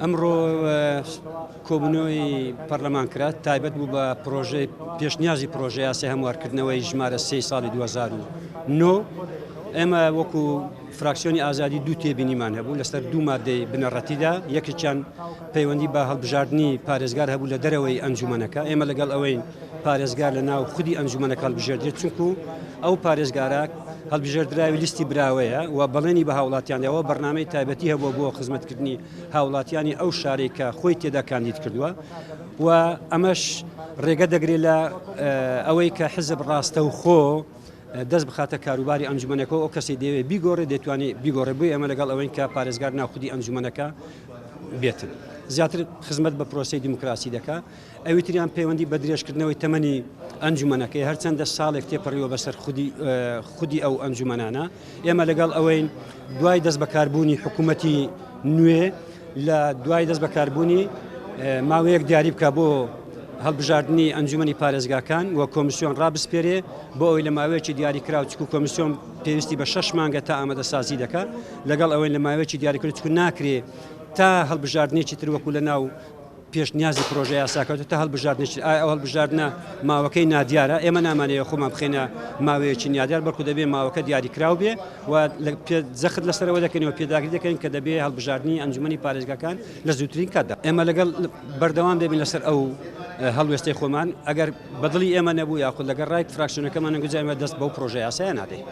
ئەمڕۆ کۆبوونەوەی پەرلەمان کرا تایبەت بوو بە پرۆژەی پێشنیازی پرۆژەی یاسای هەموارکردنەوەی ژمارە 3 ساڵی 2009 ئێمە وەکو فراکسیۆنی ئازادی دوو تێبینیمان هەبوو لەسەر دوو مادەی بنەڕەتیدا یەکێکیان پەیوەندی بە هەڵبژاردننی پارێزگار هەبوو لە دەرەوەی ئەنجومەنەکە ئێمە لەگەڵ ئەوەی پارێزگار لە ناو خودی ئەنجومەنەکە هەڵبژێردرێت چونکو ئەو پارێزگارە هەڵبژێردراوی لیستی براوەیە و بەڵێنی بە هاوڵاتیانەوە بەرنامەی تایبەتی هەبووە بۆ خزمەتکردنی هاوڵاتیانی ئەو شارێک کە خۆی تێدا کاندید کردووە و ئەمەش ڕێگە دەگرێت لە ئەوەی کە حزب ڕاستەوخۆ دەست بخاتە کاروباری ئەنجومەنەکە ئەو کەسی دەوێت بیگۆڕێ دەتوانێت بیگۆڕێ بووی ئەمە لەگەڵ ئەوەی کە پارێزگار ناوخودی ئەنجومەنەکە بێتن زیاتر خزمەت بە پرۆسی دیموکراسی دەکا ئەویتریان پەیوەندی بە درێژکردنەوەی تەمەنی ئەنجومەنەکەی هەرچەندە ساڵێک تێپەڕیوە بەسەر خودی ئەو ئەنجومەنانە ئێمە لەگەڵ ئەوەی دوای دەست بەکاربوونی حکوومەتی نوێ لە دوای دەست بەکاربوونی ماوەیەک دیاری بکە بۆ هەڵبژاردننی ئەنجومەنی پارێزگاکان و کۆمیسیۆن ڕابسپێرێ بۆ ئەوی لە ماوەیەکی دیاریکراوە چکو کۆمیسیۆن پێویستی بە 6 مانگە تا ئامادەسازی دەکات لەگەڵ ئەوەی لە ماوەیەکی دیاریکرد چکو ناکرێ تا هەڵبژاردنێکی تر وەکو لە ناو پێشنیازی پرۆژە یاساکەوت تا هەڵبژاردنێکی ئەو هەڵبژاردنە ماوەکەی نادیارە ئێمە نامانەیە خۆمان بخێنە ماوەیەکی نادیار بەڵکو دەبێت ماوەکە دیاریکراو بێ و زەخت لەسەرەوە دەکەنەوە پێداگری دەکەین کە دەبێت هەڵبژاردننی ئەنجومەنی پارێزگاکان لە زووترین کاتدا ئێمە لەگەڵ بەردەوام دەبین لەسەر ئەو هەڵوێستەی خۆمان ئەگەر بەدڵی ئێمە نەبوو یاخود لەگەڵ ڕای فراکسیۆنەکەمان نەگوزارمە دەست بەو پرۆژە یاسایە نادەین.